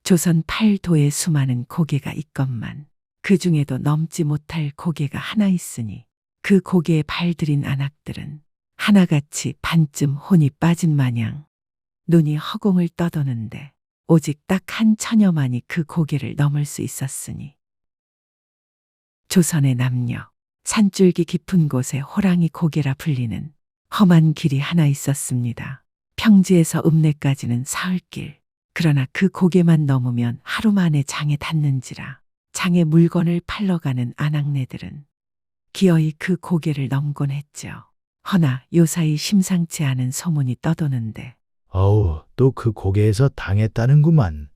조선 8도의 수많은 고개가 있건만 그 중에도 넘지 못할 고개가 하나 있으니 그 고개에 발들인 안악들은 하나같이 반쯤 혼이 빠진 마냥 눈이 허공을 떠도는데 오직 딱 한 처녀만이 그 고개를 넘을 수 있었으니 조선의 남녀 산줄기 깊은 곳에 호랑이 고개라 불리는 험한 길이 하나 있었습니다. 평지에서 읍내까지는 사흘길. 그러나 그 고개만 넘으면 하루 만에 장에 닿는지라 장에 물건을 팔러 가는 아낙네들은 기어이 그 고개를 넘곤 했죠. 허나 요사이 심상치 않은 소문이 떠도는데 어우, 또 그 고개에서 당했다는구만.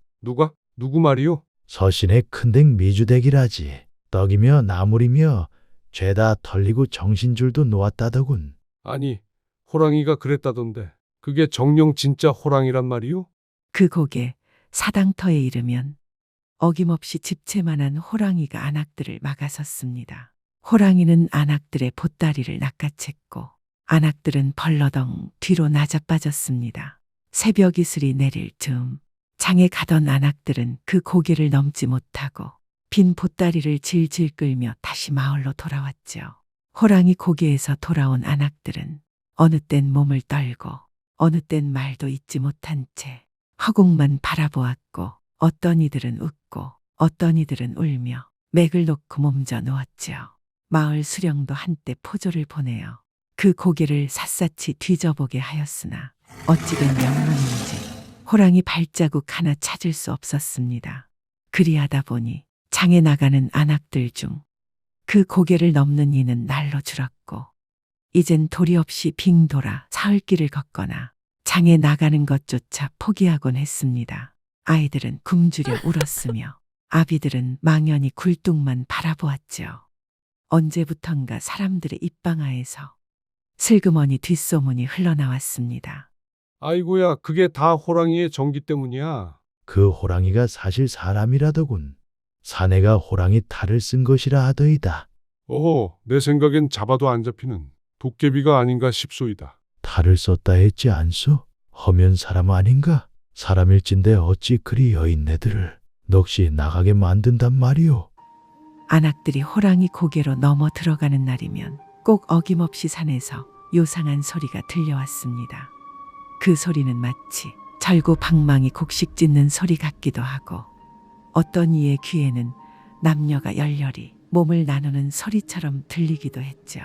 누구 말이요? 서신의 큰댁 미주댁이라지. 떡이며 나물이며 죄다 털리고 정신줄도 놓았다더군. 아니, 호랑이가 그랬다던데. 그게 정령 진짜 호랑이란 말이요? 그 고개 사당터에 이르면 어김없이 집채만한 호랑이가 안악들을 막아섰습니다. 호랑이는 안악들의 보따리를 낚아챘고 안악들은 벌러덩 뒤로 나자빠졌습니다. 새벽 이슬이 내릴 즈음 장에 가던 안악들은 그 고개를 넘지 못하고 빈 보따리를 질질 끌며 다시 마을로 돌아왔죠. 호랑이 고개에서 돌아온 안악들은 어느 땐 몸을 떨고 어느 땐 말도 잇지 못한 채 허공만 바라보았고 어떤 이들은 웃고 어떤 이들은 울며 맥을 놓고 몸져 누웠죠. 마을 수령도 한때 포조를 보내어 그 고개를 샅샅이 뒤져보게 하였으나 어찌된 영문인지 호랑이 발자국 하나 찾을 수 없었습니다. 그리하다 보니 장에 나가는 안악들 중 그 고개를 넘는 이는 날로 줄었고 이젠 도리 없이 빙 돌아 사흘길을 걷거나 장에 나가는 것조차 포기하곤 했습니다. 아이들은 굶주려 울었으며 아비들은 망연히 굴뚝만 바라보았죠. 언제부턴가 사람들의 입방아에서 슬그머니 뒷소문이 흘러나왔습니다. 아이고야, 그게 다 호랑이의 정기 때문이야. 그 호랑이가 사실 사람이라더군. 사내가 호랑이 탈을 쓴 것이라 하더이다. 어허, 내 생각엔 잡아도 안 잡히는 도깨비가 아닌가 싶소이다. 탈을 썼다 했지 않소? 허면 사람 아닌가? 사람일진데 어찌 그리 여인네들을 넋이 나가게 만든단 말이오. 안악들이 호랑이 고개로 넘어 들어가는 날이면 꼭 어김없이 산에서 요상한 소리가 들려왔습니다. 그 소리는 마치 절구방망이 곡식 찢는 소리 같기도 하고 어떤 이의 귀에는 남녀가 열렬히 몸을 나누는 소리처럼 들리기도 했죠.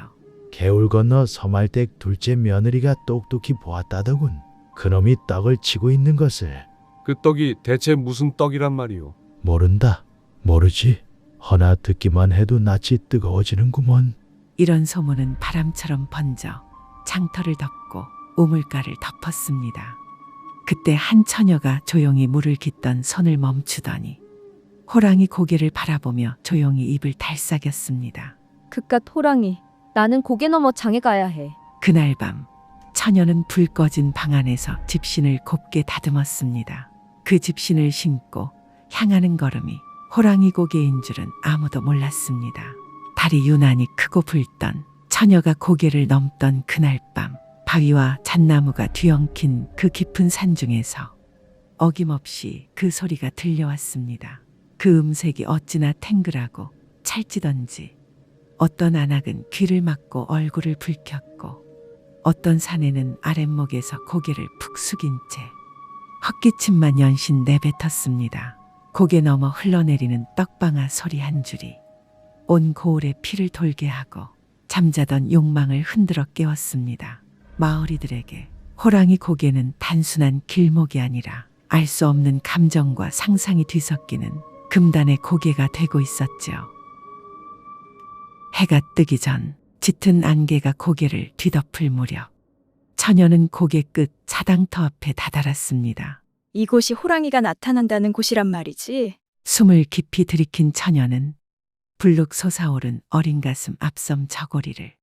개울 건너 서말댁 둘째 며느리가 똑똑히 보았다더군. 그놈이 떡을 치고 있는 것을. 그 떡이 대체 무슨 떡이란 말이오? 모른다. 모르지. 허나 듣기만 해도 낯이 뜨거워지는구먼. 이런 소문은 바람처럼 번져 장터를 덮고 우물가를 덮었습니다. 그때 한 처녀가 조용히 물을 깃던 손을 멈추더니 호랑이 고개를 바라보며 조용히 입을 달싹였습니다. 그깟 호랑이, 나는 고개 넘어 장에 가야 해. 그날 밤 처녀는 불 꺼진 방 안에서 집신을 곱게 다듬었습니다. 그 집신을 신고 향하는 걸음이 호랑이 고개인 줄은 아무도 몰랐습니다. 달이 유난히 크고 붉던 처녀가 고개를 넘던 그날 밤 바위와 잣나무가 뒤엉킨 그 깊은 산중에서 어김없이 그 소리가 들려왔습니다. 그 음색이 어찌나 탱글하고 찰지던지 어떤 안악은 귀를 막고 얼굴을 붉혔고 어떤 사내는 아랫목에서 고개를 푹 숙인 채 헛기침만 연신 내뱉었습니다. 고개 넘어 흘러내리는 떡방아 소리 한 줄이 온 고을에 피를 돌게 하고 잠자던 욕망을 흔들어 깨웠습니다. 마을이들에게 호랑이 고개는 단순한 길목이 아니라 알 수 없는 감정과 상상이 뒤섞이는 금단의 고개가 되고 있었죠. 해가 뜨기 전 짙은 안개가 고개를 뒤덮을 무렵 처녀는 고개 끝 사당터 앞에 다다랐습니다. 이곳이 호랑이가 나타난다는 곳이란 말이지. 숨을 깊이 들이킨 처녀는 불룩 솟아오른 어린 가슴 앞섬 저고리를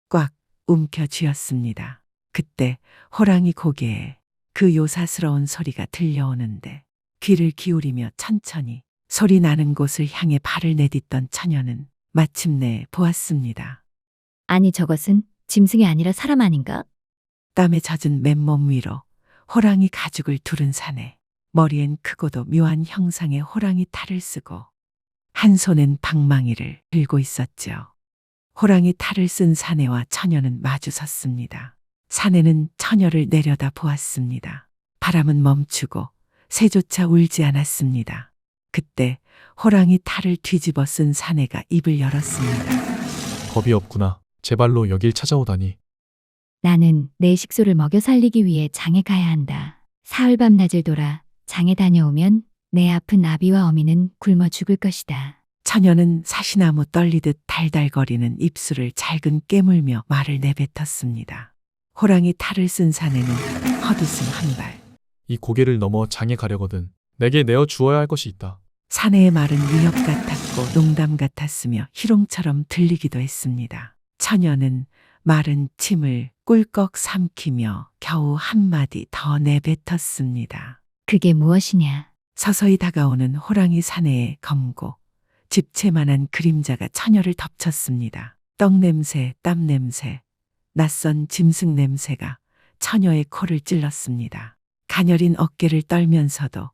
꽉 움켜쥐었습니다. 그때 호랑이 고개에 그 요사스러운 소리가 들려오는데 귀를 기울이며 천천히 소리 나는 곳을 향해 발을 내딛던 처녀는 마침내 보았습니다. 아니 저것은 짐승이 아니라 사람 아닌가? 땀에 젖은 맨몸 위로 호랑이 가죽을 두른 사내 머리엔 크고도 묘한 형상의 호랑이 탈을 쓰고 한 손엔 방망이를 들고 있었죠. 호랑이 탈을 쓴 사내와 처녀는 마주 섰습니다. 사내는 처녀를 내려다 보았습니다. 바람은 멈추고 새조차 울지 않았습니다. 그때 호랑이 탈을 뒤집어 쓴 사내가 입을 열었습니다. 겁이 없구나. 제 발로 여길 찾아오다니. 나는 내 식소를 먹여 살리기 위해 장에 가야 한다. 사흘 밤낮을 돌아 장에 다녀오면 내 아픈 나비와 어미는 굶어 죽을 것이다. 처녀는 사시나무 떨리듯 달달거리는 입술을 잘근 깨물며 말을 내뱉었습니다. 호랑이 탈을 쓴 사내는 헛웃음 한 발. 이 고개를 넘어 장에 가려거든. 내게 내어 주어야 할 것이 있다. 사내의 말은 위협 같았고 농담 같았으며 희롱처럼 들리기도 했습니다. 처녀는 마른 침을 꿀꺽 삼키며 겨우 한마디 더 내뱉었습니다. 그게 무엇이냐? 서서히 다가오는 호랑이 사내의 검고 집채만한 그림자가 처녀를 덮쳤습니다. 떡 냄새, 땀 냄새, 낯선 짐승 냄새가 처녀의 코를 찔렀습니다. 가녀린 어깨를 떨면서도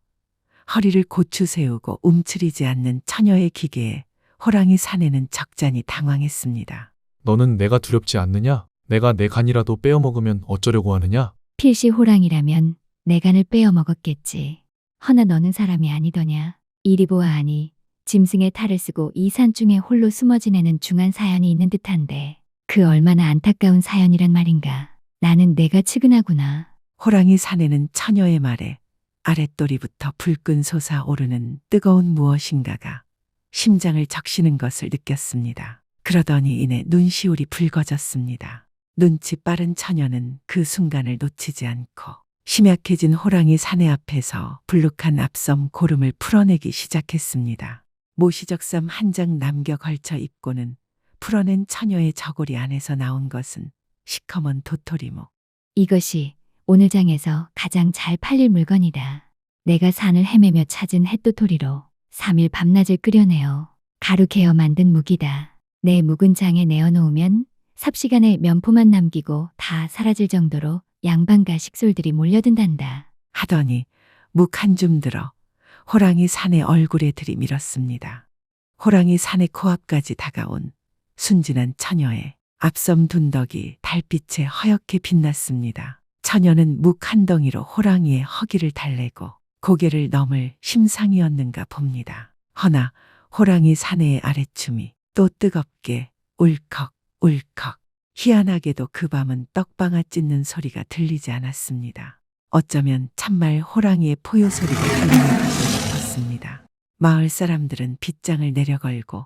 허리를 고추 세우고 움츠리지 않는 처녀의 기계에 호랑이 사내는 적잖이 당황했습니다. 너는 내가 두렵지 않느냐? 내가 내 간이라도 빼어먹으면 어쩌려고 하느냐? 필시 호랑이라면 내 간을 빼어 먹었겠지. 허나 너는 사람이 아니더냐. 이리 보아하니 짐승의 탈을 쓰고 이 산중에 홀로 숨어 지내는 중한 사연이 있는 듯한데 그 얼마나 안타까운 사연이란 말인가. 나는 내가 측은하구나. 호랑이 사내는 처녀의 말에 아랫도리부터 불끈 솟아오르는 뜨거운 무엇인가가 심장을 적시는 것을 느꼈습니다. 그러더니 이내 눈시울이 붉어졌습니다. 눈치 빠른 처녀는 그 순간을 놓치지 않고 심약해진 호랑이 사내 앞에서 불룩한 앞섬 고름을 풀어내기 시작했습니다. 모시적삼 한 장 남겨 걸쳐 입고는 풀어낸 처녀의 저고리 안에서 나온 것은 시커먼 도토리묵. 이것이 오늘 장에서 가장 잘 팔릴 물건이다. 내가 산을 헤매며 찾은 햇도토리로 3일 밤낮을 끓여내어 가루 개어 만든 묵이다. 내 묵은 장에 내어놓으면 삽시간에 면포만 남기고 다 사라질 정도로 양반가 식솔들이 몰려든단다. 하더니 묵 한 줌 들어 호랑이 산의 얼굴에 들이밀었습니다. 호랑이 산의 코앞까지 다가온 순진한 처녀의 앞섬 둔덕이 달빛에 허옇게 빛났습니다. 처녀는 묵 한 덩이로 호랑이의 허기를 달래고 고개를 넘을 심상이었는가 봅니다. 허나 호랑이 사내의 아랫춤이 또 뜨겁게 울컥 울컥. 희한하게도 그 밤은 떡방아 찢는 소리가 들리지 않았습니다. 어쩌면 참말 호랑이의 포효 소리가 들리는 것이 싶었습니다. 마을 사람들은 빗장을 내려걸고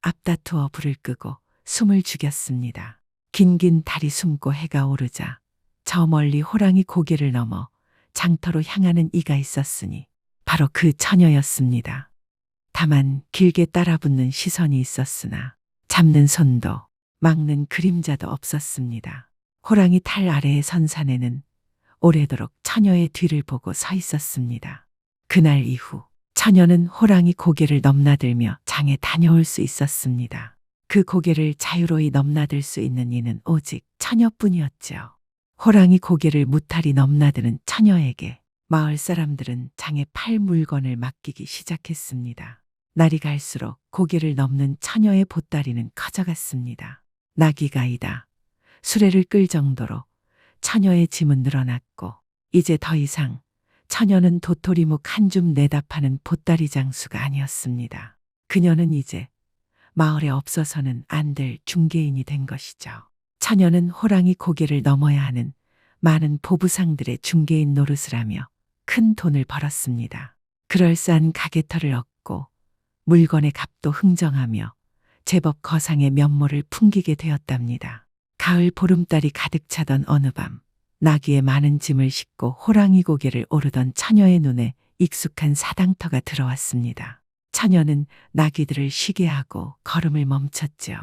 앞다투어 불을 끄고 숨을 죽였습니다. 긴긴 달이 숨고 해가 오르자 저 멀리 호랑이 고개를 넘어 장터로 향하는 이가 있었으니 바로 그 처녀였습니다. 다만 길게 따라붙는 시선이 있었으나 잡는 손도 막는 그림자도 없었습니다. 호랑이 탈 아래의 선산에는 오래도록 처녀의 뒤를 보고 서 있었습니다. 그날 이후 처녀는 호랑이 고개를 넘나들며 장에 다녀올 수 있었습니다. 그 고개를 자유로이 넘나들 수 있는 이는 오직 처녀뿐이었죠. 호랑이 고개를 무탈히 넘나드는 처녀에게 마을 사람들은 장에 팔 물건을 맡기기 시작했습니다. 날이 갈수록 고개를 넘는 처녀의 보따리는 커져갔습니다. 나귀가이다. 수레를 끌 정도로 처녀의 짐은 늘어났고 이제 더 이상 처녀는 도토리묵 한 줌 내다 파는 보따리 장수가 아니었습니다. 그녀는 이제 마을에 없어서는 안 될 중개인이 된 것이죠. 처녀는 호랑이 고개를 넘어야 하는 많은 보부상들의 중개인 노릇을 하며 큰 돈을 벌었습니다. 그럴싸한 가게터를 얻고 물건의 값도 흥정하며 제법 거상의 면모를 풍기게 되었답니다. 가을 보름달이 가득 차던 어느 밤 나귀의 많은 짐을 싣고 호랑이 고개를 오르던 처녀의 눈에 익숙한 사당터가 들어왔습니다. 처녀는 나귀들을 쉬게 하고 걸음을 멈췄죠.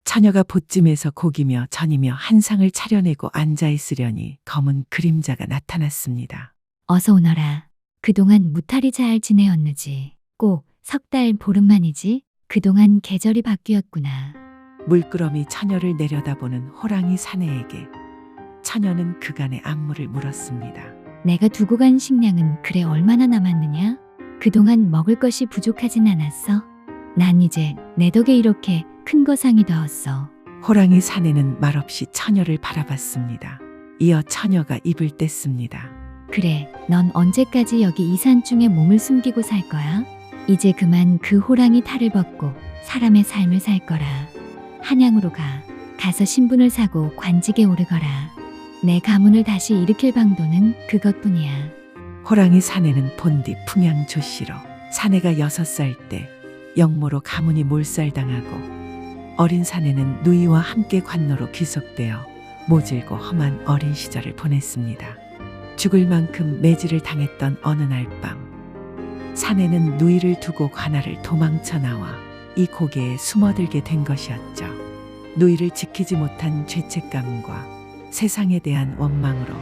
처녀가 보찜에서 고기며 전이며 한 상을 차려내고 앉아있으려니 검은 그림자가 나타났습니다. 어서 오너라. 그동안 무탈이 잘 지내었느지. 꼭 석 달 보름만이지. 그동안 계절이 바뀌었구나. 물끄러미 처녀를 내려다보는 호랑이 사내에게 처녀는 그간의 안무를 물었습니다. 내가 두고 간 식량은 그래 얼마나 남았느냐? 그동안 먹을 것이 부족하진 않았어. 난 이제 내 덕에 이렇게 큰 거상이 되었어. 호랑이 사내는 말없이 처녀를 바라봤습니다. 이어 처녀가 입을 뗐습니다. 그래, 넌 언제까지 여기 이 산중에 몸을 숨기고 살 거야? 이제 그만 그 호랑이 탈을 벗고 사람의 삶을 살 거라. 한양으로 가. 가서 신분을 사고 관직에 오르거라. 내 가문을 다시 일으킬 방도는 그것뿐이야. 호랑이 사내는 본디 풍양 조씨로 사내가 6살 때 영모로 가문이 몰살당하고 어린 사내는 누이와 함께 관노로 귀속되어 모질고 험한 어린 시절을 보냈습니다. 죽을 만큼 매질을 당했던 어느 날 밤 사내는 누이를 두고 관아를 도망쳐 나와 이 고개에 숨어들게 된 것이었죠. 누이를 지키지 못한 죄책감과 세상에 대한 원망으로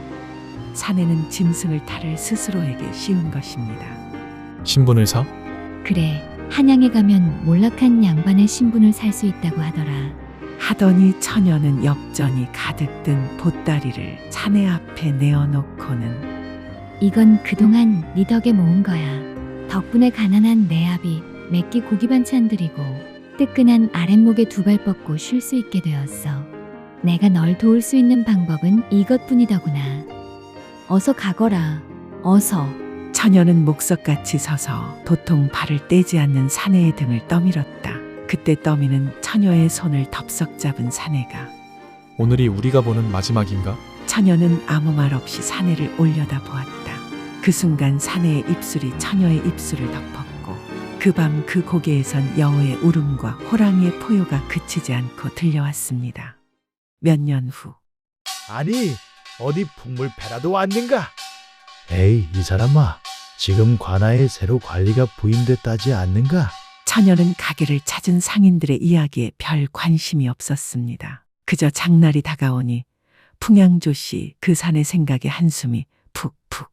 사내는 짐승을 탈을 스스로에게 씌운 것입니다. 신분을 사? 그래, 한양에 가면 몰락한 양반의 신분을 살 수 있다고 하더라. 하더니 처녀는 엽전이 가득 든 보따리를 사내 앞에 내어놓고는 이건 그동안 네 덕에 모은 거야. 덕분에 가난한 내 아비 몇 끼 고기 반찬 드리고 뜨끈한 아랫목에 두 발 뻗고 쉴 수 있게 되었어. 내가 널 도울 수 있는 방법은 이것뿐이더구나. 어서 가거라. 어서. 처녀는 목석같이 서서 도통 발을 떼지 않는 사내의 등을 떠밀었다. 그때 떠미는 처녀의 손을 덥석 잡은 사내가 오늘이 우리가 보는 마지막인가? 처녀는 아무 말 없이 사내를 올려다 보았다. 그 순간 사내의 입술이 처녀의 입술을 덮었고 그 밤 그 고개에선 여우의 울음과 호랑이의 포효가 그치지 않고 들려왔습니다. 몇 년 후 아니, 어디 풍물패라도 왔는가? 에이, 이 사람아. 지금 관아에 새로 관리가 부임됐다지 않는가? 처녀는 가게를 찾은 상인들의 이야기에 별 관심이 없었습니다. 그저 장날이 다가오니 풍양조씨 그 산의 생각에 한숨이 푹푹.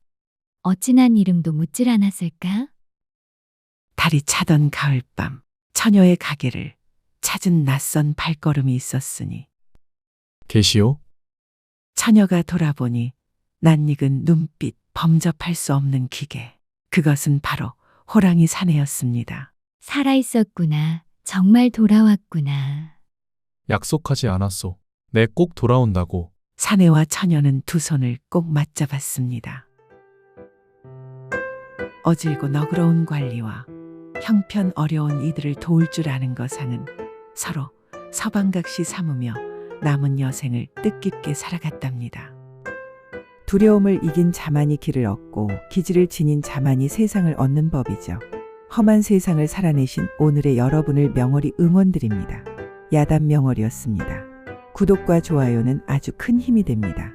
어찌 난 이름도 묻질 않았을까? 달이 차던 가을밤 처녀의 가게를 찾은 낯선 발걸음이 있었으니 계시오? 처녀가 돌아보니 낯익은 눈빛 범접할 수 없는 기계. 그것은 바로 호랑이 사내였습니다. 살아있었구나. 정말 돌아왔구나. 약속하지 않았소. 내 꼭 돌아온다고. 사내와 처녀는 두 손을 꼭 맞잡았습니다. 어질고 너그러운 관리와 형편 어려운 이들을 도울 줄 아는 거상은 서로 서방각시 삼으며 남은 여생을 뜻깊게 살아갔답니다. 두려움을 이긴 자만이 길을 얻고 기지를 지닌 자만이 세상을 얻는 법이죠. 험한 세상을 살아내신 오늘의 여러분을 명월히 응원드립니다. 야단 명월이었습니다. 구독과 좋아요는 아주 큰 힘이 됩니다.